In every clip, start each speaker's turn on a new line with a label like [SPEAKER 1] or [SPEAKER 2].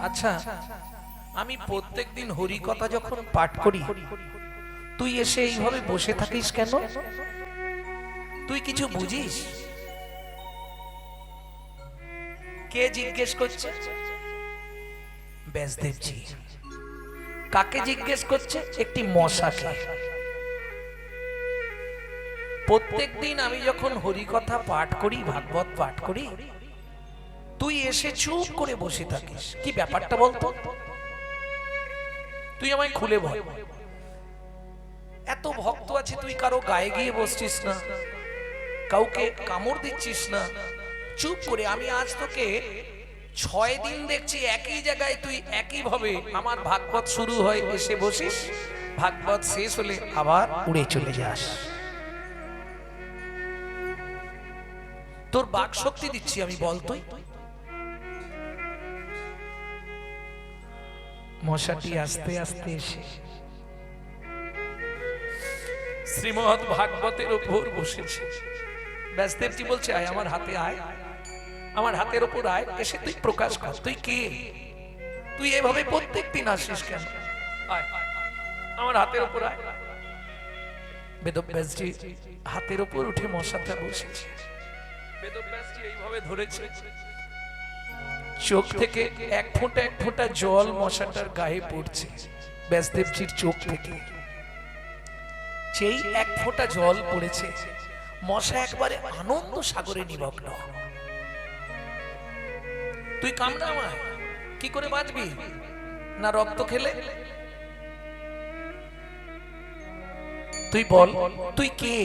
[SPEAKER 1] আচ্ছা, আমি প্রত্যেকদিন হরি কথা যখন পাঠ করি, তুই এসে এইভাবে বসে থাকিস কেন? তুই কিছু বুঝিস? কে জিজ্ঞেস করছে? ব্যাসদেবজি। কাকে জিজ্ঞেস করছে? একটি মশাকে। প্রত্যেকদিন আমি যখন হরি কথা পাঠ করি, ভাগবত পাঠ করি, তুই এসে চুপ করে বসে থাকিস। কি ব্যাপারটা বলতো? তুই আমায় খুলে বল। এত ভক্ত আছে, তুই কারো গায়ে গিয়ে বসছিস না, কাউকে কামড় দিচ্ছিস না, চুপ করে। আমি আজ তোকে 6 দিন দেখছি একই জায়গায়, তুই একই ভাবে আমার ভাগবত শুরু হয় এসে বসিস, ভাগবত শেষ হলে আবার উড়ে চলে যাস। তোর বাক শক্তি দিচ্ছি আমি, বল তুই। মশাটি আস্তে আস্তে এসে শ্রীমদ্ ভাগবতের উপর বসেছে। ব্যাসদেবজি বলছে, আয় আমার হাতে, আয় আমার হাতের উপর আয়, এসে তুই প্রকাশ কর তুই কে। তুই এভাবে প্রত্যেকদিন আসিস কেন? আয় আমার হাতের উপর আয়। বেদব্যাসজি হাতের উপর উঠে মশাটা বসেছে। বেদব্যাসজি এইভাবে ধরেছে, চোখ থেকে এক ফোঁটা জল মশাটার গায়ে পড়ছে। ব্যাসদেবজির চোখ থেকে যেই এক ফোঁটা জল পড়েছে, মশা একবারে আনন্দ সাগরে নিমগ্ন। তুই কামড়া আমায়, কি করে বাঁচবি? না রক্ত খেলে? তুই বল, তুই কে?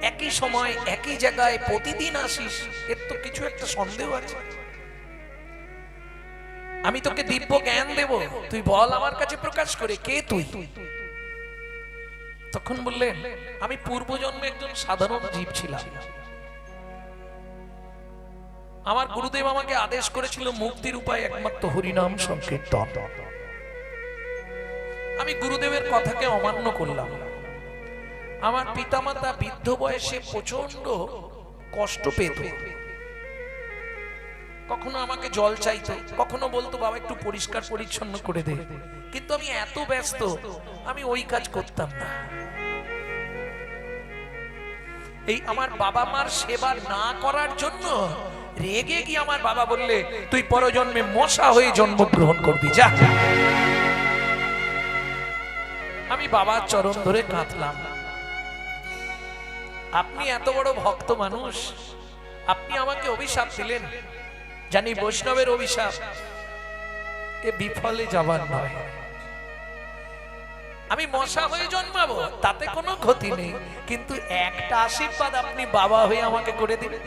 [SPEAKER 1] একই সময় একই জায়গায় প্রতিদিন আসিস, এর তো কিছু একটা সন্দেহ আছে। আমি তোকে দিব্য জ্ঞান দেব, তুই বল আমার কাছে প্রকাশ করে, কে তুই? তখন বললেন, আমি পূর্বজন্মে একজন সাধারণ জীব ছিলাম। আমার গুরুদেব আমাকে আদেশ করেছিল মুক্তির উপায় একমাত্র হরিনাম সংকীর্তন। আমি গুরুদেবের কথাকে অমান্য করলাম। আমার পিতামাতা বৃদ্ধ বয়সে প্রচন্ড কষ্ট পেত। কখনো আমাকে জল চাইতো, কখনো বলতো বাবা একটু পরিষ্কার পরিচ্ছন্ন করে দে, কিন্তু আমি এত ব্যস্ত, আমি ওই কাজ করতাম না। এই আমার বাবা মার সেবা না করার জন্য রেগে গিয়ে আমার বাবা বললে, তুই পরজন্মে মশা হয়ে জন্মগ্রহণ করবি, যা। আমি বাবার চরণ ধরে কাঁদলাম। আপনি এত বড় ভক্ত মানুষ, আপনি আমাকে অভিশাপ দিলেন। জানি বৈষ্ণবের অভিশাপ এ বিফলে যাবার নয়। আমি মশা হয়ে জন্মাবো তাতে কোনো ক্ষতি নেই, কিন্তু একটা আশীর্বাদ আপনি বাবা হয়ে আমাকে করে দিলেন।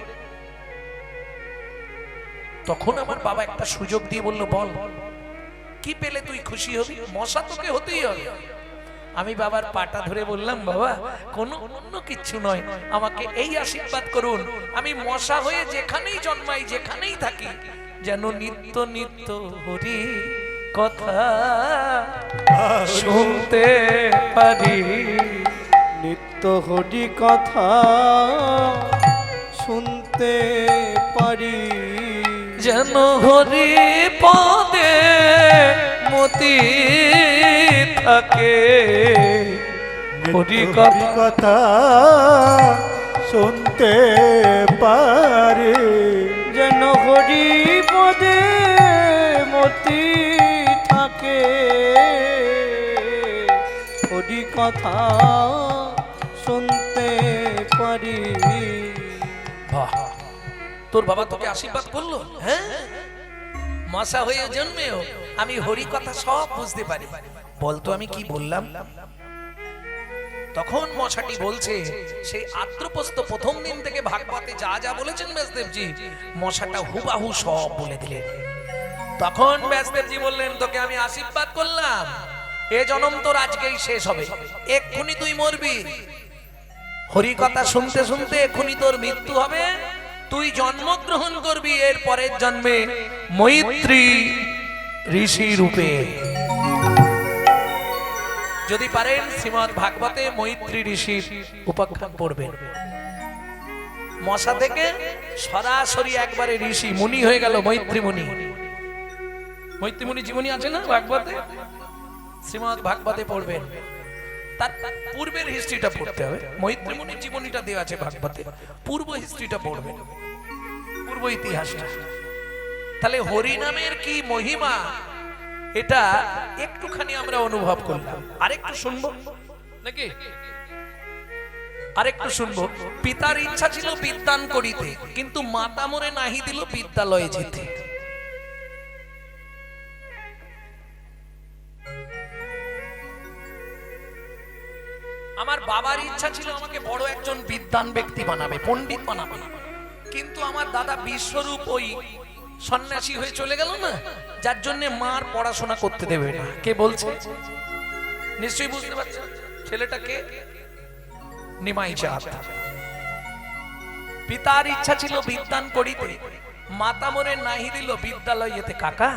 [SPEAKER 1] তখন আমার বাবা একটা সুযোগ দিয়ে বলল, বল কি পেলে তুই খুশি হবি? মশা তোকে হতেই হবে। আমি বাবার পাটা ধরে বললাম, বাবা কোনো অন্য কিচ্ছু নয়, আমাকে এই আশীর্বাদ করুন, আমি মশা হয়ে যেখানেই জন্মাই, যেখানেই থাকি, যেন নিত্য নিত্য হরি কথা শুনতে পারি।
[SPEAKER 2] নিত্য হরি কথা শুনতে পারি,
[SPEAKER 1] যেন হরি পদে মতি থাকে। হরি
[SPEAKER 2] কথা শুনতে পারি, যেন হরি পদে মতি থাকে। হরি কথা শুনতে পারি।
[SPEAKER 1] বাহ, তোর বাবা তোকে আশীর্বাদ করলো? হ্যাঁ, মশা হয়ে জন্মেও আমি হরি কথা সব বুঝতে পারি। বলতো আমি কি বললাম? তখন মশাটি বলছে, সেই আদ্রপ্রস্থ প্রথম দিন থেকে ভাগবতে যা যা বলেছেন ব্যাসদেবজি, মশাটা হুবাহু সব বলে দিলেন। তখন ব্যাসদেবজি বললেন, তোকে আমি আশীর্বাদ করলাম, এ জন্ম তোর আজকেই শেষ হবে, এক্ষুনি তুই মরবি। হরি কথা শুনতে শুনতে এক্ষুনি তোর মৃত্যু হবে, তুই জন্মগ্রহণ করবি এর পরের জন্মে মৈত্রী ঋষি রূপে। যদি পারেন শ্রীমদ্ ভাগবতে মৈত্রী ঋষির উপাখ্যান পড়বেন। মশা থেকে সরাসরি একবারে ঋষি মুনি হয়ে গেল, মৈত্রী মুনি। মৈত্রীমুনি জীবনী আছে না ভাগবতে, শ্রীমদ্ ভাগবতে পড়বেন, তার পূর্বের হিস্ট্রিটা পড়তে হবে। মৈত্রীমুনির জীবনীটা দেওয়া আছে ভাগবতে, পূর্ব হিস্ট্রিটা পড়বেন, পূর্ব ইতিহাসটা। তাহলে হরিনামের কি মহিমা এটা একটুখানি আমরা অনুভব করলাম। আরেকটু শুনবো নাকি? আরেকটু শুনবো। পিতার ইচ্ছা ছিল বিদ্যান করিতে, কিন্তু মাতা মরে নাহি দিল বিদ্যালয়ে যেতে। আমার বাবার ইচ্ছা ছিল আমাকে বড় একজন বিদ্বান ব্যক্তি বানাবে, পণ্ডিত বানাবে, কিন্তু আমার দাদা বিশ্বরূপ ওই সন্ন্যাসী হয়ে চলে গেল না, যার জন্য মার পড়াশোনা করতে দেবে না। কে বলছে? নিশ্চয়ই বুঝতে পারছেন ছেলেটা কে? নিমাই চাঁদ। পিতার ইচ্ছা ছিল বিদ্যান করিতে, মাতা মরে নাহি দিল বিদ্যালয় যেতে। কাকা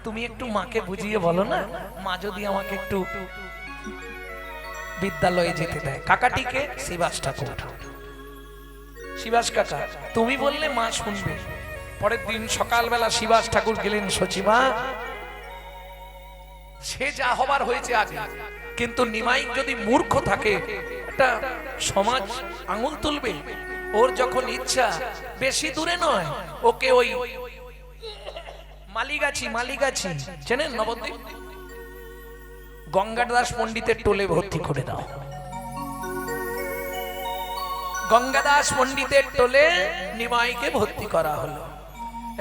[SPEAKER 1] তুমি একটু মাকে বুঝিয়ে বলো না, মা যদি আমাকে একটু বিদ্যালয়ে যেতে দেয়। কাকাটিকে শিবাস ঠাকুর। শিবাস কাকা তুমি বললে মা শুনবে। পরের দিন সকালবেলা শিবাস ঠাকুর গেলেন সচিমা। সে যা হবার হয়েছে আগে, কিন্তু নিমাই যদি মূর্খ থাকে একটা সমাজ আঙুল তুলবে। ওর যখন ইচ্ছা, বেশি দূরে নয়, ওকে ওই মালিগাছি চেনেন নবদ্বীপ, গঙ্গাদাস পণ্ডিতের টোলে ভর্তি করে দাও। গঙ্গাদাস পণ্ডিতের টোলে নিমাইকে ভর্তি করা হলো।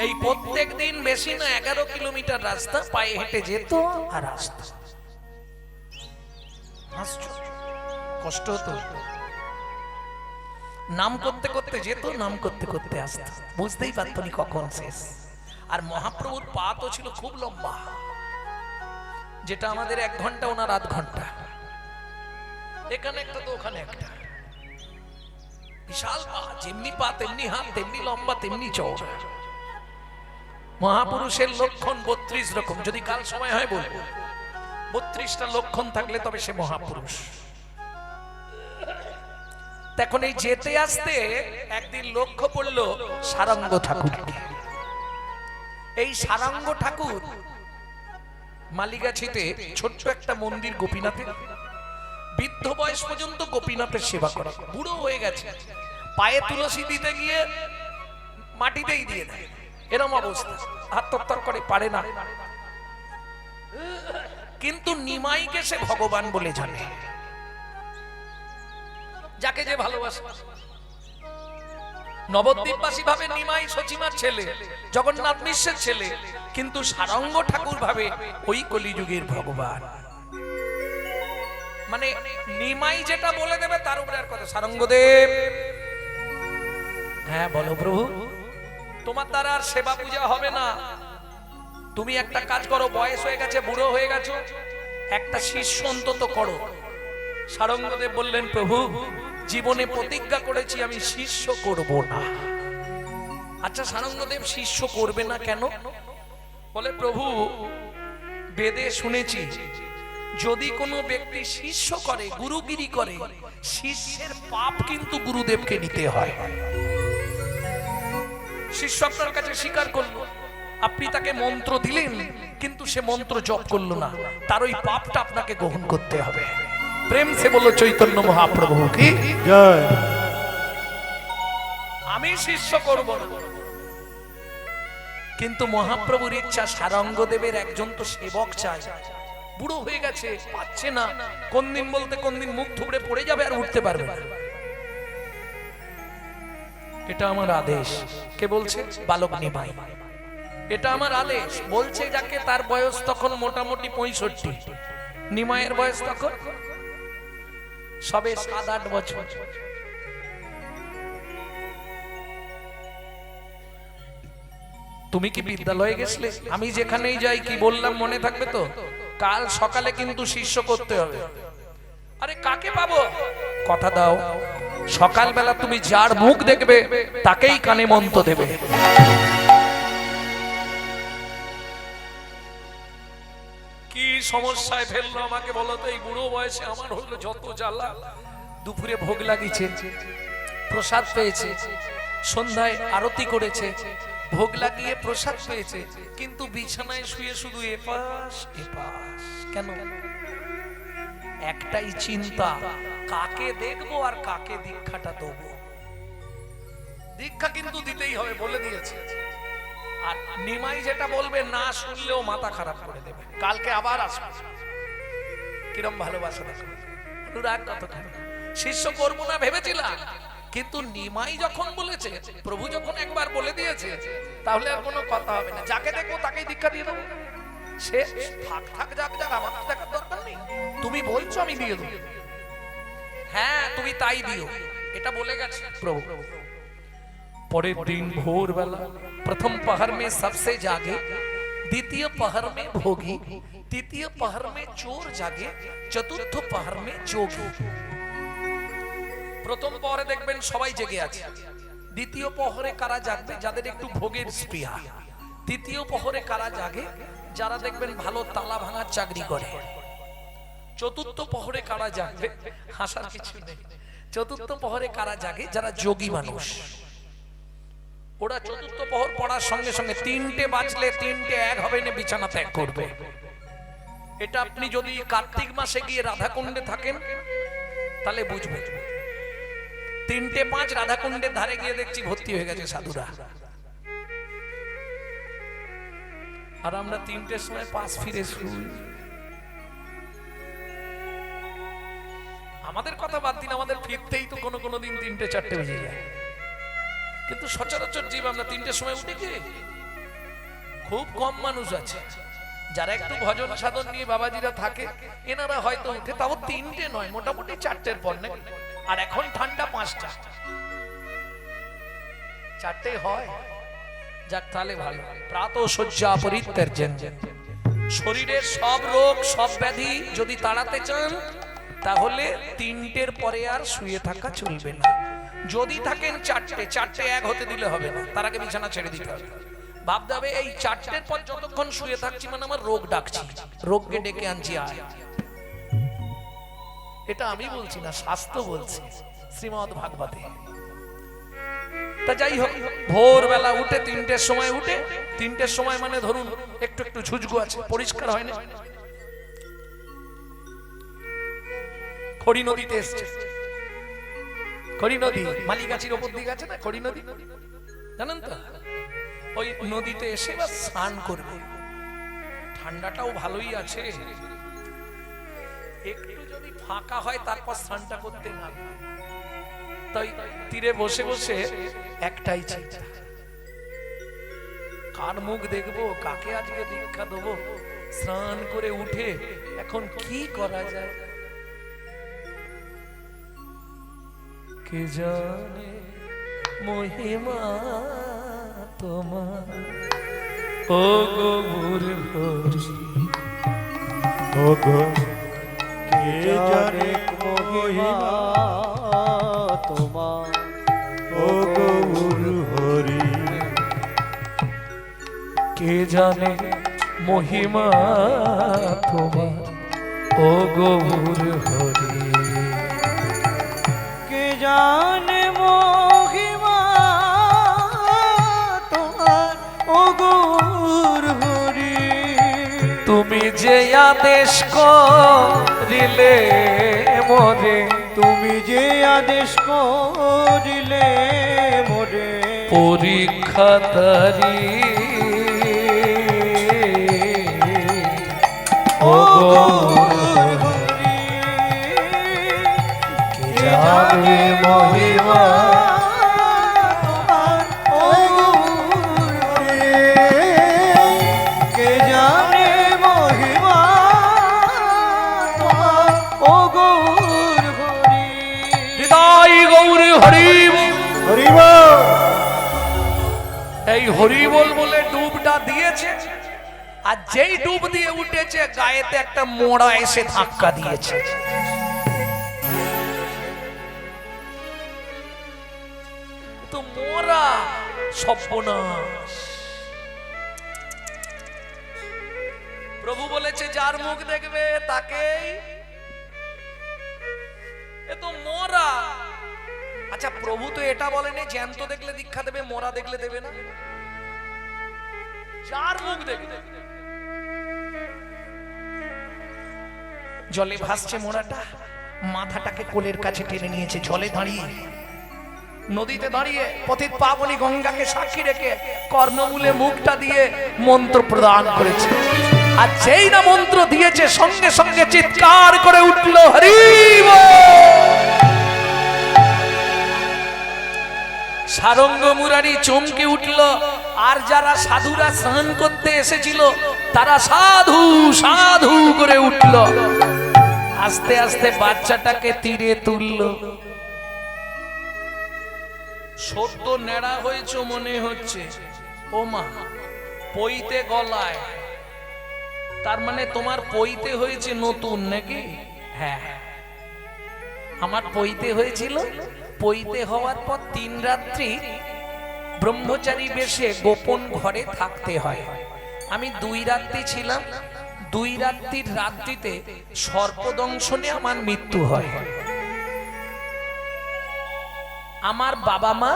[SPEAKER 1] এই প্রত্যেক দিন বেশি না 11 কিলোমিটার রাস্তা পায়ে হেঁটে যেত আর আসতো। কষ্ট হতো। নাম করতে করতে যেত, নাম করতে করতে আসতো, বুঝতেই পারতো না কখন শেষ। আর মহাপ্রভুর পা তো ছিল খুব লম্বা, যেটা আমাদের 1 ঘন্টা ওনার 8 ঘন্টা। এখানে একটা তো ওখানে একটা, বিশাল পা, যেমনি পা তেমনি হাত, তেমনি লম্বা তেমনি চওড়া। মহাপুরুষের লক্ষণ 32 রকম, যদি কাল সময় হয় বলবো। 32টা লক্ষণ থাকলে তবে সে মহাপুরুষ। তখন এই যেতে আসতে একদিন লক্ষ্য পড়লো সারঙ্গ ঠাকুরকে। এই সারঙ্গ ঠাকুর মালিগাছিতে ছোট্ট একটা মন্দির গোপীনাথের, বৃদ্ধ বয়স পর্যন্ত গোপীনাথের সেবা করে। বুড়ো হয়ে গেছে, পায়ে তুলসী দিতে গিয়ে মাটিতেই দিয়ে দেয়, এরম অবস্থা, আত্মহত্যা করে, পারে না। কিন্তু নিমাইকে সে ভগবান বলে জানে, যাকে যে ভালোবাসে। নবদ্বীপবাসী ভাবে নিমাই সচিমার ছেলে, জগন্নাথ মিশ্রের ছেলে, কিন্তু সারঙ্গ ঠাকুর ভাবে ওই কলিযুগের ভগবান। মানে নিমাই যেটা বলে দেবে তার উপরে আর কথা। সারঙ্গদেব, হ্যাঁ বলো প্রভু, তোমার দ্বারা আর সেবা পূজা হবে না। তুমি একটা কাজ করো, বয়স হয়ে গেছে, বুড়ো হয়ে গেছো, একটা শিষ্য অন্তত করো। সারঙ্গদেব বললেন, প্রভু জীবনে প্রতিজ্ঞা করেছি আমি শিষ্য করব না। আচ্ছা সারঙ্গদেব শিষ্য করবে না কেন? বলে, প্রভু বেদে শুনেছি যদি কোনো ব্যক্তি শিষ্য করে, গুরুগিরি করে, শিষ্যের পাপ কিন্তু গুরুদেবকে নিতে হয়। শিষ্য আপনার কাছে স্বীকার করলো, আপনি তাকে মন্ত্র দিলেন, কিন্তু সে মন্ত্র জপ করলো না, তার ওই পাপটা আপনাকে গ্রহণ করতে হবে। প্রেম সে বলল চৈতন্য মহাপ্রভু কি জয়। আমি শিষ্য করব না, কিন্তু মহাপ্রভুর ইচ্ছা সারঙ্গদেবের একজন তো সেবক চাই। বুড়ো হয়ে গেছে, পাচ্ছে না, কোন দিন বলতে কোন দিন মুখ থুবড়ে পড়ে যাবে আর উঠতে পারবে না। এটা আমার আদেশ। কে বলছে? বালক নিমাই। এটা আমার আদেশ বলছে যাকে, তার বয়স তখন মোটামুটি 65। নিমাইয়ের বয়স তখন সবে 7-8 বছর। তুমি কি বিদ্যালয়ে গেছিলে? আমি যেখানেই যাই কি বললাম মনে থাকবে তো? কাল সকালে কিন্তু শিষ্য করতে হবে। আরে কাকে পাবো? কথা দাও, সকালবেলা তুমি যার মুখ দেখবে তাকেই কানে মন্ত্র দেবে। কি সমস্যায় ফেললো আমাকে বলো তো? এই বুড়ো বয়সে আমার হলো যত জ্বালা। দুপুরে ভোগ লাগিয়েছে, প্রসাদ পেয়েছে, সন্ধ্যায় আরতি করেছে, ভোগ লাগিয়ে প্রসাদ পেয়েছে, কিন্তু বিছানায় শুয়ে শুধু এপাশ এপাশ। কেন? একটাই চিন্তা, কাকে দেখবো আর কাকে দীক্ষাটা দেবো। দীক্ষা কিন্তু দিতেই হবে, বলে দিয়েছে। আর নিমাই যেটা বলবে না শুনলেও মাথা খারাপ করে দেবে, কালকে আবার আসবে। কিরম ভালোবাসা দেখো, অনুরাগ কতখানি। শিষ্য করবো না ভেবেছিলাম, কিন্তু নিমাই যখন বলেছে, প্রভু যখন একবার বলে দিয়েছে, তাহলে আর কোনো কথা হবে না। যাকে দেখবো তাকেই দীক্ষা দিয়ে দেবো। সে থাক থাক যাক যাক, আমার তো দেখার দরকার নেই। তুমি বলছো আমি দিয়ে দেবো। হ্যাঁ তুমি তাই দিও, এটা বলে গেছে প্রভু। পরের দিন ভোরবেলা প্রথম पहर में सबसे जागे, द्वितीय पहर में भोगी, तृतीय पहर में चोर जागे, चतुर्थ पहर में जोगी। প্রথম পহরে দেখবেন সবাই জেগে আছে। দ্বিতীয় পহরে কারা জাগবে? যাদের একটু ভোগের স্পৃহা। তৃতীয় পহরে কারা জাগে? যারা দেখবেন ভালো তালা ভাঙার চাকরি করে। চতুর্থ পহরে কারা জাগবে? হাসার কিছু নেই। চতুর্থ পহরে কারা জাগে? যারা যোগী মানুষ। ওরা চতুর্থ পহর পড়ার সঙ্গে সঙ্গে 3টে বাজলে 3টে 1 হবে না, বিছানা ত্যাগ করবে। এটা আপনি যদি কার্তিক মাসে গিয়ে রাধাকুণ্ডে থাকেন তাহলে বুঝবেন। 3টে 5 রাধাকুণ্ডের ধারে গিয়ে দেখছি ভর্তি হয়ে গেছে সাধুরা। আর আমরা 3টের সময় পাশ ফিরে শুই। আমাদের কথা বাদ দিন, আমাদের ফিরতেই তো কোনো দিন 3টে 4টে বেজে যায়। কিন্তু সচরাচর জীব আমরা 3টের সময় উঠে গিয়ে, খুব কম মানুষ আছে যারা একটু ভজন সাধন নিয়ে বাবাজিরা থাকে, এনারা হয়তো উঠে, তাও 3টে নয়, মোটামুটি 4টের পর নাকি। আর এখন ঠান্ডা 5টা, 4টে হয়। যাক তাহলে ভালো। প্রাত শয্যা পরিত্যাজ্যং, শরীরের সব রোগ সব ব্যাধি যদি তাড়াতে চান তাহলে 3টের পরে আর শুয়ে থাকা চলবে না। যদি থাকেন 4টে 1 হতে দিলে হবে না, তার আগে বিছানা ছেড়ে দিতে হবে। ভাবতে হবে এই 4টের পর যতক্ষণ শুয়ে থাকছি মানে আমার রোগ ডাকছি, রোগকে ডেকে আনছি। আয়, এটা আমি বলছি না, শাস্ত্র বলছে, শ্রীমদ ভাগবতে। তা যাই হোক, ভোরবেলা উঠে 3টের সময় উঠে, 3টের সময় মানে ধরুন একটু একটু ঝুজগু আছে, পরিষ্কার হয় না। খড়ি নদীতে এসছে, খড়ি নদী মালিগাছির ওপর দিকে আছে না, খড়ি নদী জানেন তো? ওই নদীতে এসে বা স্নান করবে। ঠান্ডাটাও ভালোই আছে, একটু যদি ফাঁকা হয় তারপর স্নানটা করতে না। তাই তীরে বসে বসে একটাই চিন্তা, কার মুখ দেখবো, কাকে আজকে দীক্ষা দেবো। স্নান করে উঠে এখন কি করা যায়? কে জানে মহিমা তোমার, ও গো হরি,
[SPEAKER 2] ও গো কে জানে মহিমা তোমার, ও গো হরি।
[SPEAKER 1] কে জানে মহিমা তোমার, ও গো হরি।
[SPEAKER 2] কে জানে মহিমা তোমার, ও গো হরি।
[SPEAKER 1] তুমি যে আদেশ করিলে মোরে,
[SPEAKER 2] তুমি যে আদেশ করিলে মোরে,
[SPEAKER 1] পরীক্ষা তারি, ও গো
[SPEAKER 2] হরি।
[SPEAKER 1] কে জানে মহিমা,
[SPEAKER 2] ও গো হরি। কে জানে মহিমা তোমার, ও গো হরি।
[SPEAKER 1] হৃদয় গৌরী হরি।
[SPEAKER 2] হরি বল।
[SPEAKER 1] এই হরি বল বলে ডুবটা দিয়েছে, আর যেই ডুব দিয়ে উঠেছে গায়েতে একটা মোড়া এসে ধাক্কা দিয়েছে। তো মোড়া সর্বনাশ। প্রভু বলেছে যার মুখ দেখবে তাকেই, এ তো মোড়া। আচ্ছা প্রভু তো এটা বলেনি জ্যান্ত দেখলে দীক্ষা দেবে, মোড়া দেখলে দেবে না। যার মুখ দেখবে জলে ভাসছে মোড়াটা, মাথাটাকে কোলের কাছে টেনে নিয়েছে, জলে দাঁড়িয়ে নদীতে দাঁড়িয়ে পতিত পাবনী গঙ্গাকে সাক্ষী রেখে কর্ণমূলে মুখটা দিয়ে মন্ত্র প্রদান করেছে। আর যেই না মন্ত্র দিয়েছে সঙ্গে সঙ্গে চিৎকার করে উঠল হরি বল। সারঙ্গ মুরারি চমকে উঠল, আর যারা সাধুরা স্নান করতে এসেছিল তারা সাধু সাধু করে উঠল। আস্তে আস্তে বাচ্চাটাকে তীরে তুলল। সদ্য নেড়া হয়েছে মনে হচ্ছে, ও মা পইতে গলায়, তার মানে তোমার পইতে হয়েছে নতুন নাকি? হ্যাঁ, আমার পইতে হয়েছিল। পইতে হওয়ার পর 3 রাত্রি ব্রহ্মচারী বেশে গোপন ঘরে থাকতে হয়। আমি 2 রাত্রি ছিলাম। 2 রাত্রির রাত্রিতে সর্পদংশনে আমার মৃত্যু হয়। আমার বাবা মা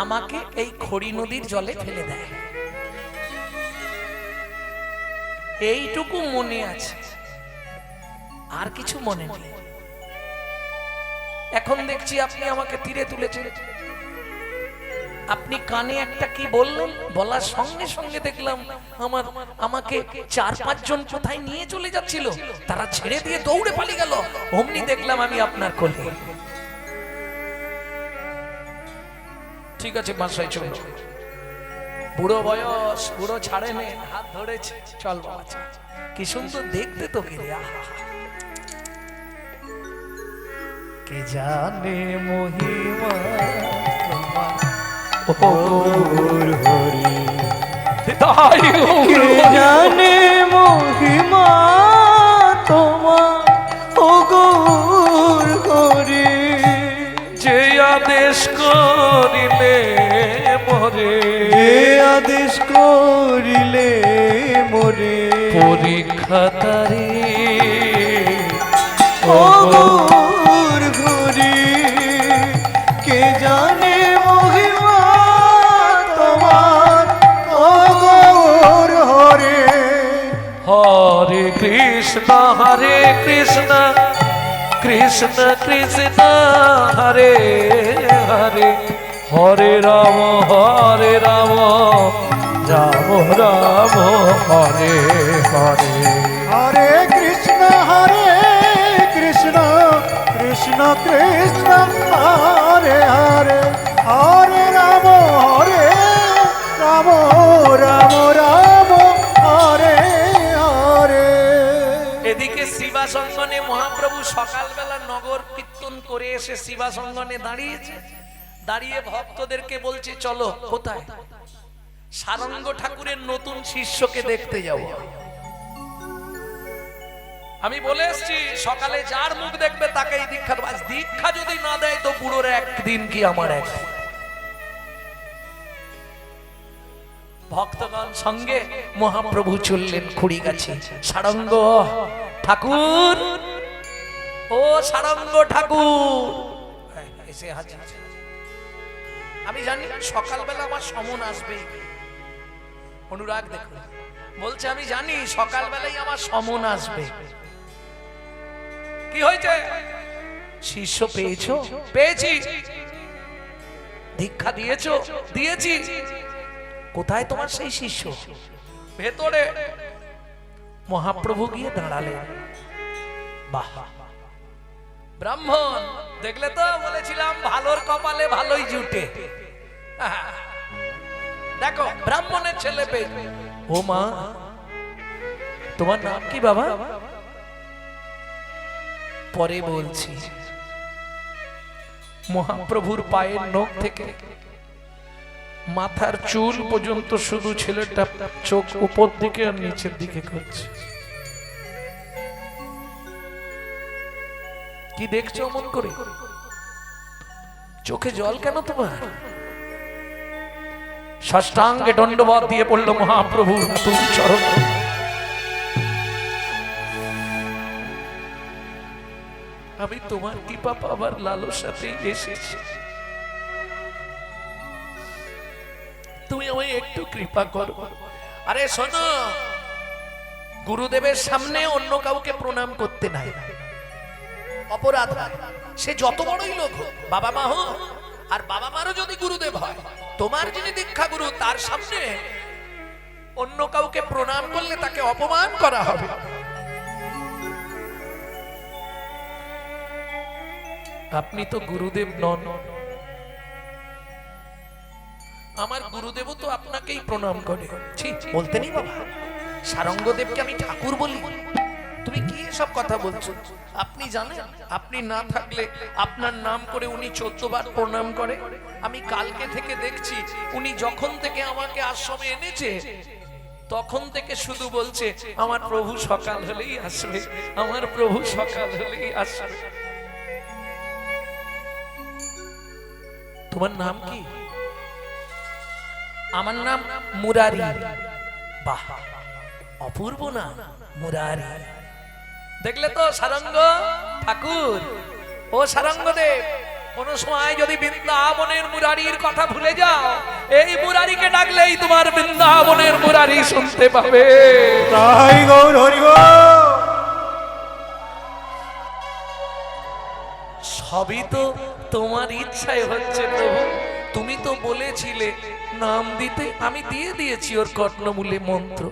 [SPEAKER 1] আমাকে এই খড়ি নদীর জলে ফেলে দেয়, এইটুকু মনে আছে, আর কিছু মনে নেই। এখন দেখছি আপনি আমাকে তীরে তুলেছেন, আপনি কানে একটা কি বললেন, বলার সঙ্গে সঙ্গে দেখলাম আমাকে 4-5 জন কোথায় নিয়ে চলে যাচ্ছিল, তারা ছেড়ে দিয়ে দৌড়ে পালিয়ে গেল। অমনি দেখলাম আমি আপনার কোলে। ঠিক আছে বাসায় চলো, বুড়ো বয়স, বুড়ো ছাড়ে নে, হাত ধরেছে, চল বাবা চল। কি সুন্দর দেখতে তো কে, কে জানে মহিমা তোমার
[SPEAKER 2] ও গৌর হরি,
[SPEAKER 1] তাই
[SPEAKER 2] কে জানে মহিমা তোমার ও গৌর হরি।
[SPEAKER 1] যে আদেশ করিলে মরে,
[SPEAKER 2] যে আদেশ করিলে মোরে,
[SPEAKER 1] পরীক্ষা তারে
[SPEAKER 2] ও গৌর হরি। কে জানে মহিমা তোমার ও গৌর হরি।
[SPEAKER 1] হরে কৃষ্ণ কৃষ্ণ কৃষ্ণ হরে হরে, হরে রাম রাম রাম হরে হরে।
[SPEAKER 2] হরে কৃষ্ণ কৃষ্ণ কৃষ্ণ হরে হরে, হরে রাম রাম রাম হরে হরে।
[SPEAKER 1] এদিকে শিবাসঙ্গনে মহাপ্রভু সকালবেলা নগর কীর্তন করে এসে শিবাসঙ্গনে দাঁড়িয়েছে, দাঁড়িয়ে ভক্তদেরকে বলছে চলো কোথায়, সারঙ্গ ঠাকুরের নতুন শিষ্যকে দেখতে যাব। আমি বলে এসছি সকালে যার মুখ দেখবে তাকেই দীক্ষা দেব। দীক্ষা যদি না দেয় তো বুড়োর একদিন কি আমার একদিন। ভক্তগণ সঙ্গে মহাপ্রভু চললেন খুঁড়ি গাছে। সারঙ্গ ঠাকুর, ও সারঙ্গ ঠাকুর এসে হাজির। আমি জানি সকালবেলা আমার সমন আসবে, অনুরাগ দেখুন বলছে আমি জানি সকালবেলাই আমার সমন আসবে। কি হয়েছে? শিষ্য পেয়েছো? পেয়েছি। দীক্ষা দিয়েছো? দিয়েছি। কোথায় তোমার সেই শিষ্য? ভেতরে। মহাপ্রভু গিয়ে দাঁড়ালেন। বাহ, ব্রাহ্মণ দেখলে তো, বলেছিলাম ভালোর কপালে ভালোই জুটে। দেখো ব্রাহ্মণের ছেলে পেয়ে। ও মা, তোমার নাম কি বাবা? পরে বলছি। মহাপ্রভুর পায়ের নখ থেকে মাথার চুল পর্যন্ত শুধু ছেলেটা চোখ উপর দিকে আর নিচের দিকে করছে। কি দেখছো মন করে? চোখে জল কেন তোমার? ষষ্ঠাঙ্গে দণ্ডবত দিয়ে পড়ল মহাপ্রভুর নতুন চরণ। আমি তোমার কৃপা পাবার লালসাতেই এসেছি, তুমি আমায় একটু কৃপা করো। আরে শোনো, গুরুদেবের সামনে অন্য কাউকে প্রণাম করতে নাই, অপরাধ হয়। সে যত বড়ই লোক হোক, বাবা মা হোক, আর বাবা মারও যদি গুরুদেব হয়, তোমার যিনি দীক্ষা গুরু তার সামনে অন্য কাউকে প্রণাম করলে তাকে অপমান করা হবে। আপনি তো গুরুদেব নন, আমার গুরুদেবও তো আপনাকেই প্রণাম করে। ঠিক বলতে নেই বাবা, সারঙ্গদেবকে আমি ঠাকুর বলি? তুমি কি এসব কথা বলছো? আপনি জানেন, আপনি না থাকলে আপনার নাম করে উনি 14 বার প্রণাম করে। আমি কালকে থেকে দেখছি, উনি যখন থেকে আমাকে আশ্রমে এনেছে তখন থেকে শুধু বলছে আমার প্রভু সকাল হলেই আসবে, আমার প্রভু সকাল হলেই আসবে। তোমার নাম কি? আমার নাম মুরারি। বাহ, অপূর্ব না? মুরারি। দেখলে তো সারঙ্গ ঠাকুর, ও সারঙ্গদেব, কোন সময় যদি বৃন্দাবনের মুরারির কথা ভুলে যাও, এই মুরারিকে ডাকলেই তোমার বৃন্দাবনের মুরারি শুনতে পাবে।
[SPEAKER 2] তাই গৌর হরি গো।
[SPEAKER 1] সবই তো তোমার ইচ্ছায় হচ্ছে প্রভু। তুমি তো বলেছিলে নাম দিতে, আমি দিয়ে দিয়েছি ওর কর্ণমূলে মন্ত্র।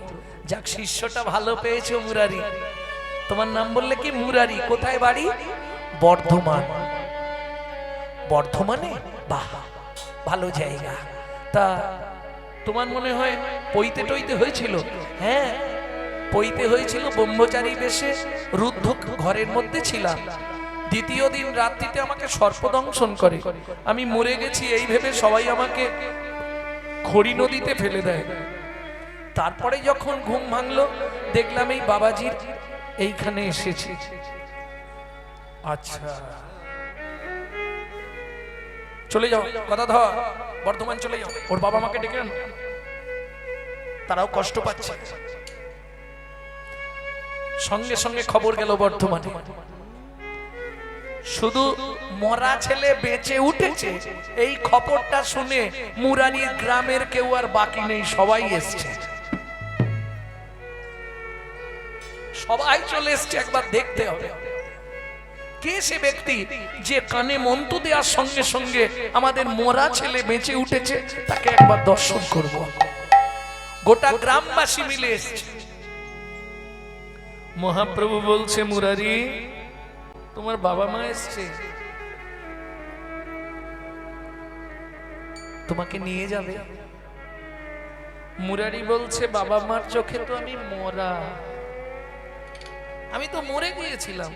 [SPEAKER 1] যাক, শিষ্যটা ভালো পেয়েছো মুরারি। তোমার নাম বললে কি? মুরারি। কোথায় বাড়ি? বর্ধমান। বর্ধমানে? বাহ, ভালো জায়গা। তা তোমার মনে হয় পইতে টইতে হয়েছিল? হ্যাঁ, পইতে হয়েছিল। ব্রহ্মচারী বেশে রুদ্ধ ঘরের মধ্যে ছিলাম। দ্বিতীয় দিন রাত্রিতে আমাকে সর্পদংশন করে। আমি মরে গেছি এই ভেবে সবাই আমাকে খড়ি নদীতে ফেলে দেয়। তারপরে যখন ঘুম ভাঙলো, দেখলাম এই বাবাজির এইখানে এসেছি। আচ্ছা, চলে যাও, কথা ধর, বর্ধমান চলে যাও। ওর বাবা মাকে ডেকে আনো, তারাও কষ্ট পাচ্ছে। সঙ্গে সঙ্গে খবর গেল বর্ধমানে। শুধু মরা ছেলে বেঁচে উঠেছে এই খবরটা শুনে মুরারির গ্রামের কেউ আর বাকি নেই, সবাই এসছে। সবাই চলে এসছে, একবার দেখতে হবে কে সে ব্যক্তি যে কানে মন্ত্র দেওয়ার সঙ্গে সঙ্গে আমাদের মরা ছেলে বেঁচে উঠেছে, তাকে একবার দর্শন করব। গোটা গ্রামবাসী মিলে এসছে। মহাপ্রভু বলছে, মুরারি, তোমার বাবা মা এসছে, তোমাকে নিয়ে যাবে। মুরারি বলছে, বাবা মার চোখে তো আমি মরা, আমি তো মরে গিয়েছিলাম।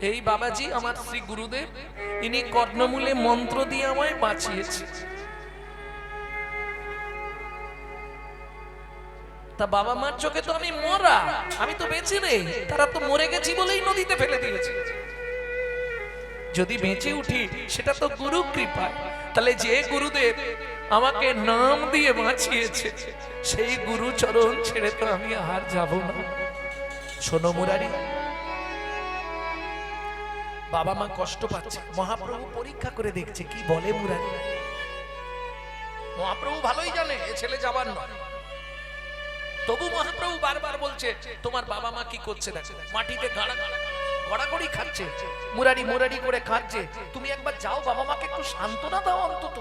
[SPEAKER 1] এই বাবাজি আমার শ্রী গুরুদেব, ইনি কর্ণমূলে মন্ত্র দিয়ে আমায় বাঁচিয়েছে। তা বাবা মার চোখে তো আমি মরা, আমি তো বেঁচে নেই, তারা তো মরে গেছি বলেই নদীতে ফেলে দিয়েছে। যদি বেঁচে উঠি সেটা তো গুরু কৃপায়। তাহলে যে গুরুদেব আমাকে নাম দিয়ে বাঁচিয়েছে, সেই গুরু চরণ ছেড়ে তো আমি আর যাব না। শোনো মুরারি, বাবা মা কষ্ট পাচ্ছে, মহাপ্রভু পরীক্ষা করে দেখছে কি বলে মুরারি। মহাপ্রভু ভালোই জানে এ ছেলে যাবার নয়, তবু মহাপ্রভু বারবার বলছে, তোমার বাবা মা কি করছে দেখো, মাটিতে গড়াগড়ি খাচ্ছে, মুরারি মুরারি করে খাচ্ছে, তুমি একবার যাও, বাবা মাকে একটু সান্ত্বনা দাও অন্তত।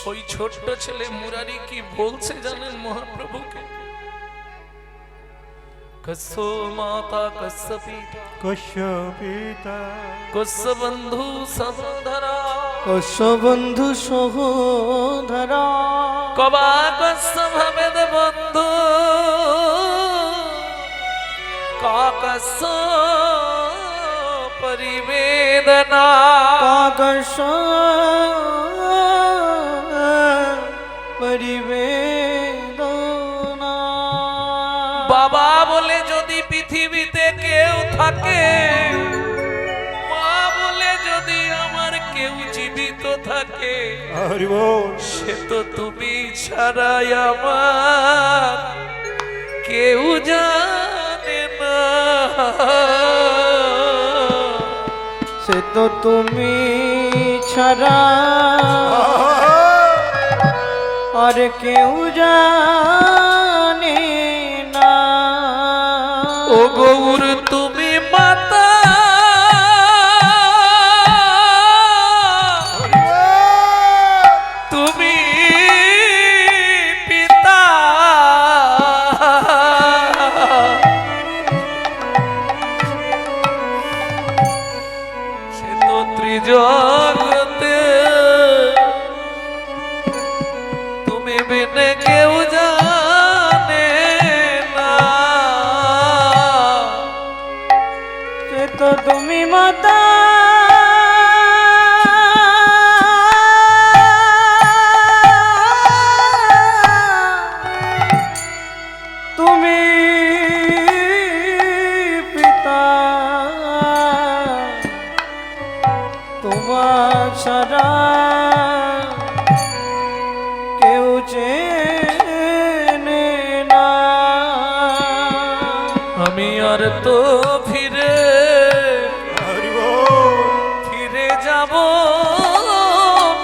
[SPEAKER 1] ওই ছোট্ট ছেলে মুরারি কি বলছে জানেন মহাপ্রভুকে? কস্য মাতা কস্য পিতা
[SPEAKER 2] কস্য পিতা
[SPEAKER 1] কস্য বন্ধু সহোদরা
[SPEAKER 3] কস্য বন্ধু সহোদরা
[SPEAKER 1] কবা কস্য ভবেদ বন্ধু কাকস্য পরিবেদনা
[SPEAKER 3] কাকস্য পরিবেদনা।
[SPEAKER 1] বাবা বলে যদি পৃথিবীতে কেউ থাকে, মা বলে যদি আমার কেউ জীবিত থাকে,
[SPEAKER 2] হরি বল।
[SPEAKER 1] সে তো তুমি ছাড়াই আমার কেউ জানে না।
[SPEAKER 3] সে তো তুমি ছাড়া আর কেউ জানে না।
[SPEAKER 1] ও গৌর তুমি মাতা, তুমি পিতা, সে তো ত্রিজগতে তুমি বিনে কেউ জানে না।
[SPEAKER 3] সে তো তুমি মাতা, তুমি পিতা, তোমার ছাড়া কেউ চেনে না।
[SPEAKER 1] আমি আর তো ফিরে
[SPEAKER 2] হরি বল
[SPEAKER 1] ফিরে যাব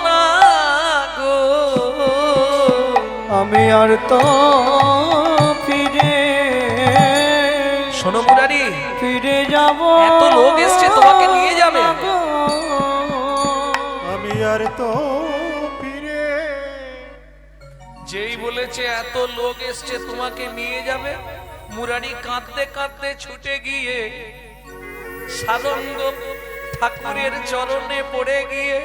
[SPEAKER 1] না গো।
[SPEAKER 3] আমি আর তো ফিরে
[SPEAKER 1] শোনো মুরারি,
[SPEAKER 3] ফিরে যাব।
[SPEAKER 1] এত লোক এসছে তোমাকে নিয়ে যাবে।
[SPEAKER 2] আমি আর তো ফিরে
[SPEAKER 1] যেই বলেছে এত লোক এসছে তোমাকে নিয়ে যাবে, মুরারি কাঁদতে কাঁদতে ছুটে গিয়ে সারঙ্গ ঠাকুরের চরণে পড়ে গিয়ে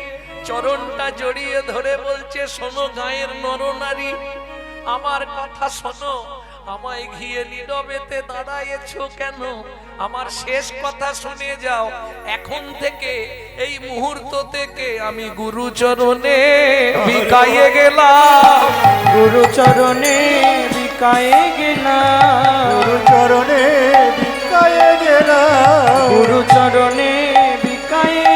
[SPEAKER 1] চরণটা জড়িয়ে ধরে বলছে, শোনো গায়ের নরনারী, আমার কথা শোনো, আমায় ঘিয়ে নীরবেতে দাঁড়ায়েছো কেন? আমার শেষ কথা শুনে যাও। এখন থেকে এই মুহূর্ত থেকে আমি গুরু চরণে বিকায়ে গেলাম।
[SPEAKER 3] গুরু চরণে বিকায়ে গেলাম।
[SPEAKER 2] গুরু চরণে ভিক্ষায় গেলাম।
[SPEAKER 3] গুরু চরণে বিকায়ে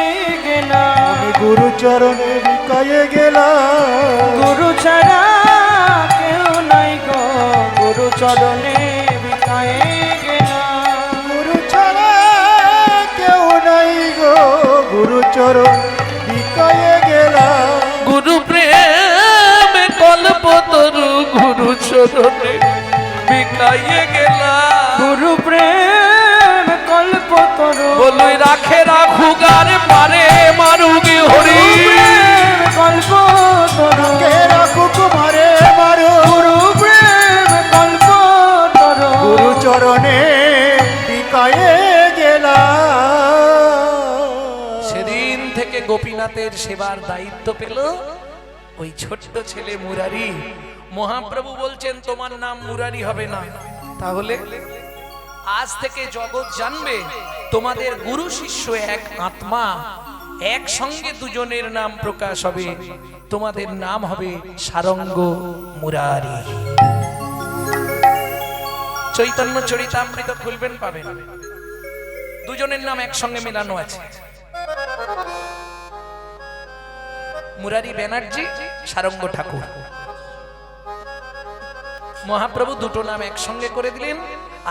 [SPEAKER 3] গেলাম।
[SPEAKER 2] আমি গুরু চরণে ভিক্ষায় গেলাম।
[SPEAKER 3] গুরু ছাড়া কেউ নাই গো, গুরু চরণে বিকায়ে গেলাম।
[SPEAKER 2] গুরু ছাড়া কেউ নাই গো, গুরু চরণ ভিক্ষায় গেলাম।
[SPEAKER 1] গুরু প্রেম কল্পতরু গুরু চরণে বিকায়ে গেলাম।
[SPEAKER 3] গুরু প্রেম কল্পতরু
[SPEAKER 1] বলুই রাখে রাখুগার পারে মারুগি হরি।
[SPEAKER 3] কল্পতরু
[SPEAKER 2] কে রাখু কুমারে মারো।
[SPEAKER 3] গুরু প্রেম কল্পতরু
[SPEAKER 2] গুরু চরণে ভিক্ষায় গেলাম।
[SPEAKER 1] সেদিন থেকে গোপীনাথের সেবার দায়িত্ব পেল ওই ছোট্ট ছেলে মুরারি। মহাপ্রভু বলছেন তোমার নাম মুরারি হবে না, তাহলে আজ থেকে জগৎ জানবে তোমাদের গুরু শিষ্য এক আত্মা, একসঙ্গে দুজনের নাম প্রকাশ হবে, তোমাদের নাম হবে সারঙ্গ মুরারি। চৈতন্য চরিতামৃত খুলবেন পাবেন, দুজনের নাম একসঙ্গে মেলানো আছে, মুরারি ব্যানার্জি, সারঙ্গ ঠাকুর। মহাপ্রভু দুটো নাম একসঙ্গে করে দিলেন,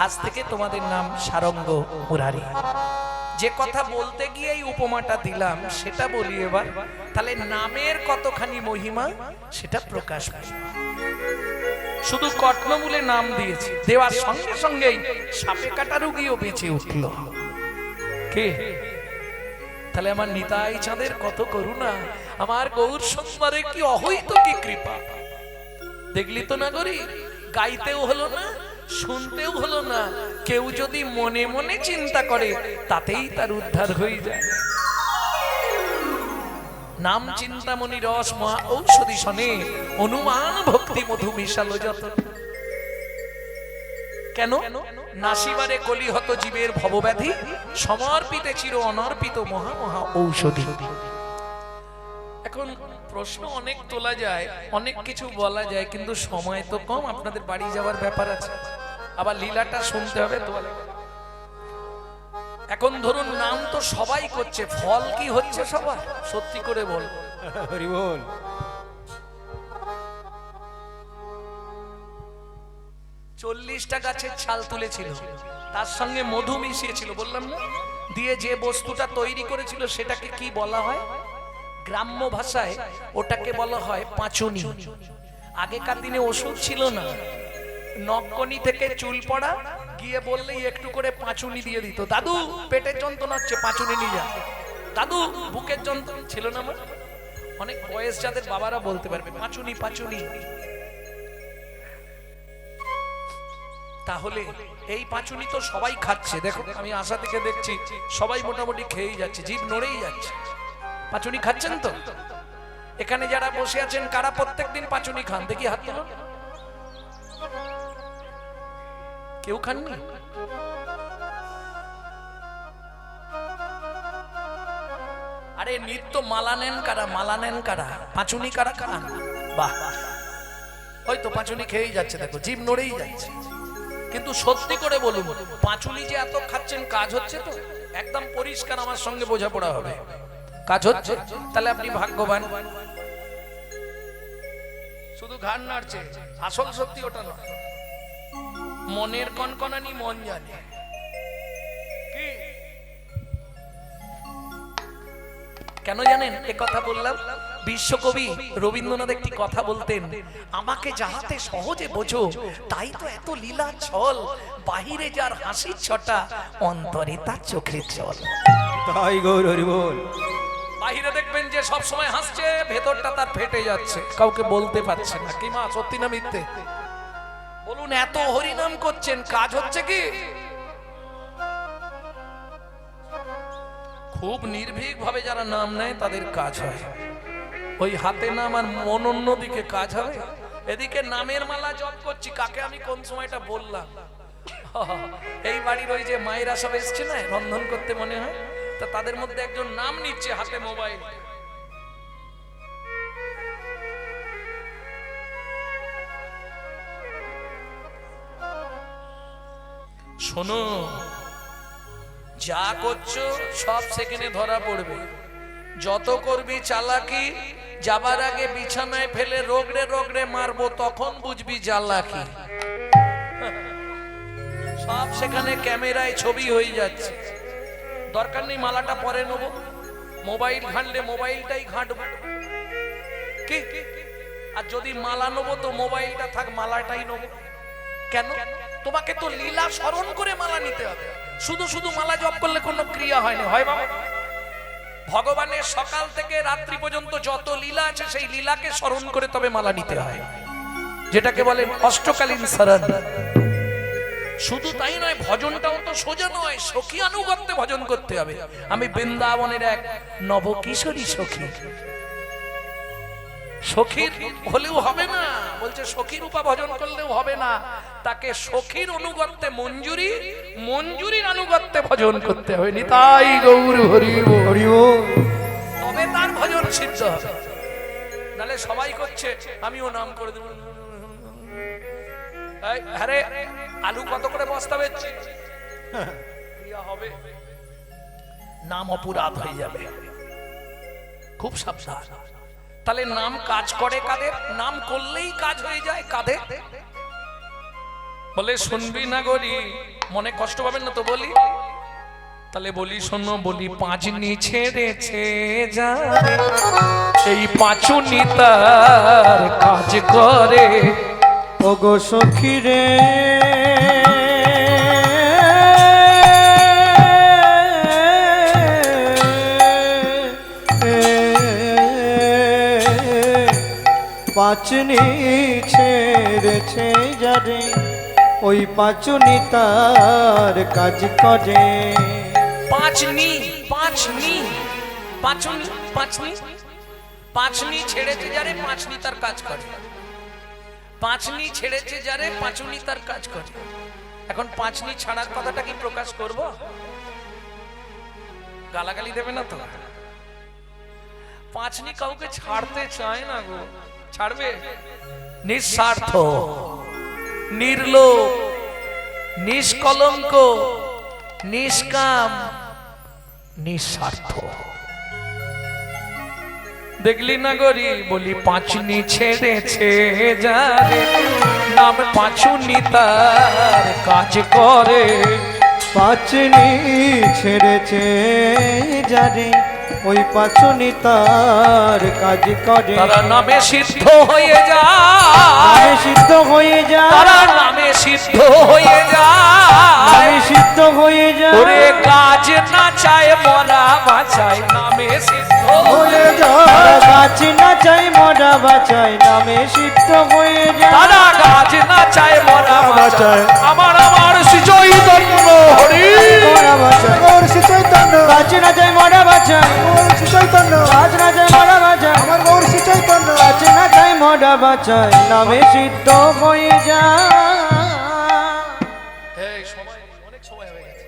[SPEAKER 1] আজ থেকে তোমাদের নাম সারঙ্গ মুরারি। যে কথা বলতে গিয়ে এই উপমাটা দিলাম সেটা বলি এবার, তাহলে নামের কতখানি মহিমা সেটা প্রকাশ পায়। শুধু কর্ণমূলে নাম দিয়েছে, দেওয়ার সঙ্গে সঙ্গেই সাপে কাটা রোগীও বেঁচে উঠল। কে? তাহলে আমার নিতাই চাঁদের কত করুণা, আমার গৌর সুন্দরে কি অহৈত কি কৃপা। দেখলি তো না গরি, গাইতেও হলো না, শুনতেও হলো না, কেউ যদি মনে মনে চিন্তা করে তাতেই তার উদ্ধার হয়ে যায়। নাম চিন্তামণি রস মহা ঔষধি শনে, অনুমান ভক্তি মধু মিশালো যত। কেন? নাসিবারে কলিহত জীবের ভবব্যাধি, সমর্পিতে চির অনর্পিত মহা মহা ঔষধি। এখন প্রশ্ন অনেক তোলা যায়, অনেক কিছু বলা যায়, কিন্তু সময় তো কম, আপনাদের বাড়ি যাওয়ার ব্যাপার আছে, আবার লীলাটা শুনতে হবে তো। এখন ধরুন নাম তো সবাই করছে, ফল কি হচ্ছে সবার? সত্যি করে বল।
[SPEAKER 2] হরি বল।
[SPEAKER 1] 40টা গাছের ছাল তুলেছিল, তার সঙ্গে মধু মিশিয়েছিল, বললাম না, দিয়ে যে বস্তুটা তৈরি করেছিল সেটাকে কি বলা হয়? গ্রাম্য ভাষায় ওটাকে বলা হয় পাঁচুনি। আগেকার দিনে ওষুধ ছিল না, নককনি থেকে চুল পড়া, গিয়ে বললেই একটু করে পাঁচুনি দিয়ে দিত। দাদু পেটের যন্ত্রণা হচ্ছে, পাঁচুনি নিয়ে যা। দাদু বুকের যন্ত্রণা ছিল না আমার, অনেক বয়স যাদের বাবারা বলতে পারবে পাঁচুনি পাঁচুনি। তাহলে এই পাঁচুনি তো সবাই খাচ্ছে, দেখো আমি আশা থেকে দেখছি সবাই মোটামুটি খেয়েই যাচ্ছে, জিভ নড়েই যাচ্ছে। পাঁচুনি খাচ্ছেন তো? এখানে যারা বসে আছেন কারা প্রত্যেকদিন পাঁচুনি খান? দেখি হাত তুলুন। কেউ খাননি? আরে নিত্য মালা নেন কারা? মালা নেন কারা? পাঁচুনি কারা খান? বাহ, ওই তো পাঁচুনি খেয়েই যাচ্ছে, দেখো জিভ নড়েই যাচ্ছে। কিন্তু সত্যি করে বলুন, পাঁচুনি যে এত খাচ্ছেন কাজ হচ্ছে তো? একদম পরিষ্কার আমার সঙ্গে বোঝাপড়া হবে, কাজ হচ্ছে। তাহলে আপনি ভাগ্যবান। শুধু ঘাড় নাড়ছে, আসল সত্যি ওটা নয়। মনের কনকনানি মন জানে। কি কেন জানেন এ কথা বললাম? বিশ্বকবি রবীন্দ্রনাথ একটি কথা বলতেন, আমাকে যাহাতে সহজে বোঝো তাই তো এত লীলা ছল, বাহিরে যার হাসির ছটা অন্তরে তার চোখের জল।
[SPEAKER 3] তাই গৌর হরি বল।
[SPEAKER 1] বাহিরে দেখবেন যে সব সময় হাসছে, ভেতরটা তার ফেটে যাচ্ছে, কাউকে বলতে পারছে না। কি মা, সত্যি না মিথ্যে বলুন? এত হরিনাম করছেন, কাজ হচ্ছে কি? খুব নির্ভীক ভাবে যারা নাম নেয় তাদের কাজ হয়। ওই হাতে নাম আর মন অন্যদিকে, কাজ হবে। এদিকে নামের মালা জপ করছি, কাকে আমি কোন সময়টা বললাম? এই বাড়ির ওই যে মায়েরা সব এসছে না রন্ধন করতে মনে হয়, তা তাদের মধ্যে একজন নাম নিচ্ছে হাতে মোবাইল। শোনো, যা করছো সব সেখানে ধরা পড়বে। যত করবি চালাকি, যাবার আগে বিছানায় ফেলে রোগড়ে রোগড়ে মারবো, তখন বুঝবি জ্বালাকি। সব সেখানে ক্যামেরায় ছবি হয়ে যাচ্ছে। দরকার নেই মালাটা পরে নেবো, মোবাইল ঘাঁটলে মোবাইলটাই ঘাঁটবো। কি আর যদি মালা নেবো তো মোবাইলটা থাক, মালাটাই নেবো কেন? তোমাকে তো লীলা স্মরণ করে মালা নিতে হবে। শুধু শুধু মালা জপ করলে কোনো ক্রিয়া হয় না, হয় বাবা? ভগবানের সকাল থেকে রাত্রি পর্যন্ত যত লীলা আছে সেই লীলাকে স্মরণ করে তবে মালা নিতে হয়, যেটাকে বলে অষ্টকালীন শরণ। শুধু তাই নয়, ভজনটাও তো সোজা নয়, সখী আনুগত্যে ভজন করতে হবে। আমি বৃন্দাবনের এক নবকিশোরী সখী, সখীর হলেও হবে না, বলছে সখীর উপা ভজন করলেও হবে না, তাকে সখীর অনুগত্যে মঞ্জুরি, মঞ্জুরির আনুগত্যে ভজন করতে হবে। নিতাই গৌর হরি হরি, তবে তার ভজন সিদ্ধ হবে। নালে সবাই করছে আমিও নাম করে দেব। আরে আলু কত করে বস্তা বেচছি? ক্রিয়া হবে, নাম অপরাধ হয়ে যাবে, খুব সাবধান। তাহলে নাম কাজ করে কাদের? নাম করলেই কাজ হয়ে যায় কাদের? বলে শুনবি না গরি, মনে কষ্ট পাবেন না তো বলি? তাহলে বলি শোনো, বলি পাঁচনি ছেড়েছে যাবে, এই পাঁচুনি তার কাজ করে।
[SPEAKER 3] ওগো সখী রে, পাঁচনি ছেড়েছে যারে, ওই পাঁচনি তার কাজ করে।
[SPEAKER 1] পাঁচনি, পাঁচনি, পাঁচনি, পাঁচনি, পাঁচনি ছেড়েছে যারে, পাঁচনি তার কাজ করে। পাঁচনি ছেড়েছে যারে, পাঁচনি তার কাজ করে। এখন পাঁচনি ছাড়ার কথাটা কি প্রকাশ করব? গালাগালি দেবে না তো? পাঁচনি কাউকে ছাড়তে চায় না গো, ছাড়বে? নিঃস্বার্থ, নির্লোভ, নিষ্কলঙ্ক, নিষ্কাম, নিঃস্বার্থ। দেখলি না গরি, বলি পাঁচনি ছেড়েছে যারে, নাম পাঁচুনি তার কাজ করে।
[SPEAKER 3] পাঁচনি ছেড়েছে যারে, ওই পাচনি তার কাজ করে
[SPEAKER 1] তারা নামে সিদ্ধ হয়ে যায়
[SPEAKER 3] নামে সিদ্ধ হয়ে যায়
[SPEAKER 1] তারা নামে সিদ্ধ হয়ে যায়
[SPEAKER 3] নামে সিদ্ধ হয়ে যায়
[SPEAKER 1] ওরে কাজ না চায় মরা বাঁচায় নামে সিদ্ধ
[SPEAKER 2] হয়ে যায়
[SPEAKER 3] তারা গাছ না চাই মরা বাঁচায় নামে সিদ্ধ হয়ে যায়
[SPEAKER 1] তারা গাছ না চায় মরা বাঁচায় আমার আমার শ্রী চৈতন্য হরি
[SPEAKER 3] মরা বাঁচায়
[SPEAKER 2] গৌর শ্রী চৈতন্য
[SPEAKER 3] গাছ না চাই মরা বাঁচায়
[SPEAKER 2] গৌর শ্রী চৈতন্য
[SPEAKER 3] গাছ না চাই মরা বাঁচায়
[SPEAKER 2] আমার গৌর শ্রী চৈতন্য
[SPEAKER 3] গাছ না চাই মরা বাঁচায় নামে সিদ্ধ হয়ে যায়
[SPEAKER 1] এই সময় অনেক সময় হয়ে গেছে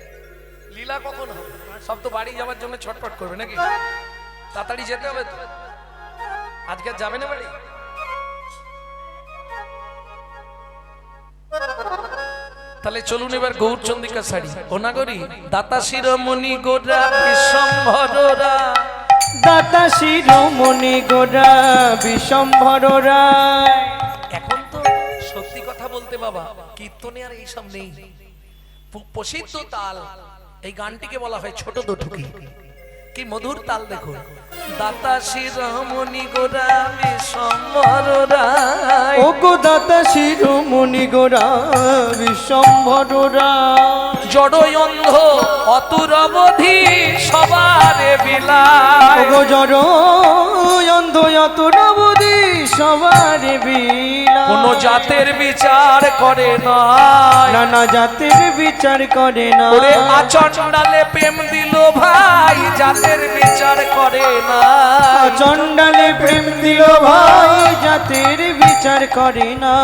[SPEAKER 1] লীলা কখন হবে সব তো বাড়ি যাওয়ার জন্য ছটফট করবে নাকি তাড়াতাড়ি যেতে হবে তো আজকে আর যাবে না বাড়ি তাহলে চলুন এবার গৌরচন্দ্রিকা শাড়ি ওনাগরি দাতা শিরোমণি গোরা বিশ্বম্ভররা
[SPEAKER 3] দাতা শিরোমণি গোরা বিশ্বম্ভর রায়
[SPEAKER 1] এখন তো সত্যি কথা বলতে বাবা কীর্তনে আর এইসব নেই প্রসিদ্ধ তাল এই গানটিকে বলা হয় ছোট দুঠুকি কি মধুর তাল দেখো দাতা শিরোমণি গোরা বিশ্বম্ভর রায়
[SPEAKER 3] ও গো দাতা শিরোমণি গোরা বিশ্বম্ভর রায়
[SPEAKER 1] জড় অন্ধ অতুর অবধি সবারে বিলায়
[SPEAKER 3] ও গো জড় অন্ধ অত নবদি সবার বিলা
[SPEAKER 1] কোন জাতের বিচার করে না
[SPEAKER 3] নানা জাতের বিচার করে না
[SPEAKER 1] ওরে আচণ্ডালে প্রেম দিল ভাই জাতের বিচার করে না
[SPEAKER 3] চণ্ডালে প্রেম দিল ভাই জাতের বিচার করে না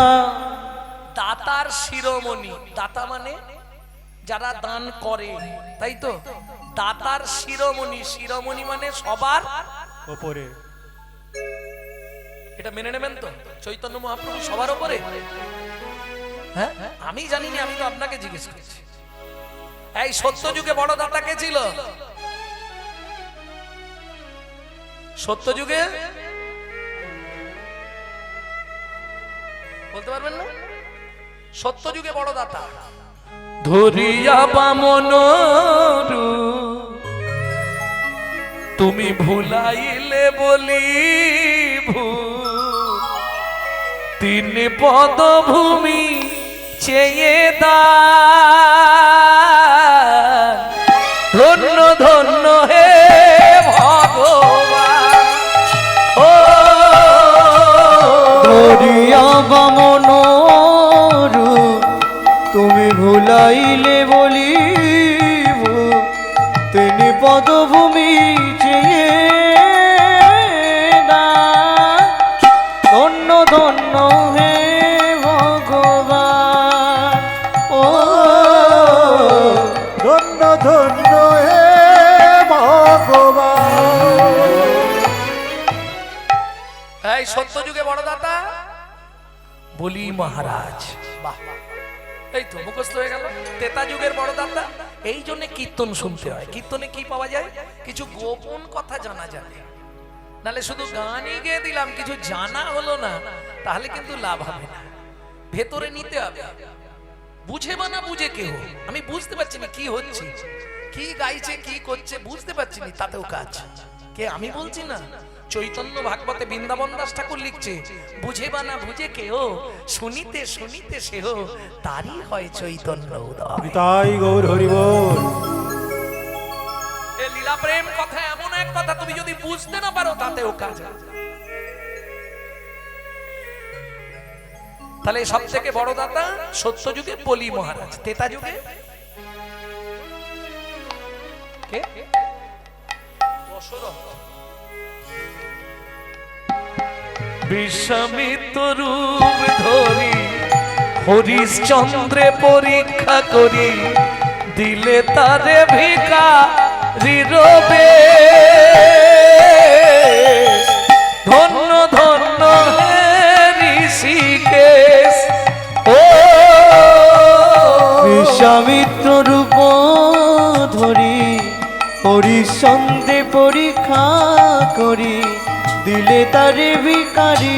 [SPEAKER 1] দাতার শিরোমণি দাতা মানে যারা দান করে তাই তো দাতার শিরোমণি শিরোমণি মানে সবার
[SPEAKER 2] ওপরে
[SPEAKER 1] এটা মেনে নেবেন তো চৈতন্য মহাপ্রভু সবার উপরে হ্যাঁ আমি জানিনি আমি তো আপনাকে জিজ্ঞেস করছি এই সত্য যুগে বড় দাতা কে ছিল সত্য যুগে বলতে পারবেন না সত্য যুগে বড় দাতা ধরিয়া বামন তুমি ভুলাইলে বলি তিন পদভূমি চেয়ে দান ধন্য ধন্য হে ভগবান ও
[SPEAKER 3] ধরিয়া বামন তুমি ভুলাইলে বলিব তিনি পদভূমি চেয়ে দান ধন্য ধন্য হে ভগবান ও
[SPEAKER 2] ধন্য ধন্য হে ভগবান
[SPEAKER 1] এই সত্য যুগে বড় দাতা বলি মহারাজ বাহ এই তো মুখস্থ হয়ে গেল তেতা যুগের বড় দাতা এই জন্য কীর্তন শুনতে হয় কীর্তনে কি পাওয়া যায় কিছু গোপন কথা জানা যায় নালে শুধু গানই গেয়ে দিলাম কিছু জানা হলো না তাহলে কিন্তু লাভ হবে না ভেতরে নিতে হবে বুঝে বা না বুঝে কেউ আমি বুঝতে পারছি না কি হচ্ছে কি গাইছে কি করছে বুঝতে পারছি না তাতেও কাজ কে আমি বলছি না চৈতন্য ভাগবতে বৃন্দাবন দাস ঠাকুর লিখছে বুঝে বা না বুঝে কেউ শুনিতে শুনিতে সেহ তারই হয় চৈতন্য উদয়
[SPEAKER 2] তাই গৌর হরি বল
[SPEAKER 1] এ লীলা প্রেম কথা এমন এক কথা তুমি যদি বুঝতে না পারো তাতেও কাজ তাহলে সব থেকে বড় দাতা সত্য যুগে বলি মহারাজ তেতা যুগে কে দশরথ বিশ্বামিত্র রূপ ধরি হরিশ্চন্দ্রে পরীক্ষা করি দিলে তারে ভিখারি রবে ধন্য ধন্য হে ঋষিকেশ ও
[SPEAKER 3] বিশ্বামিত্র রূপ ধরি হরিশ্চন্দ্রে পরীক্ষা করি দিলে তারে ভিখারি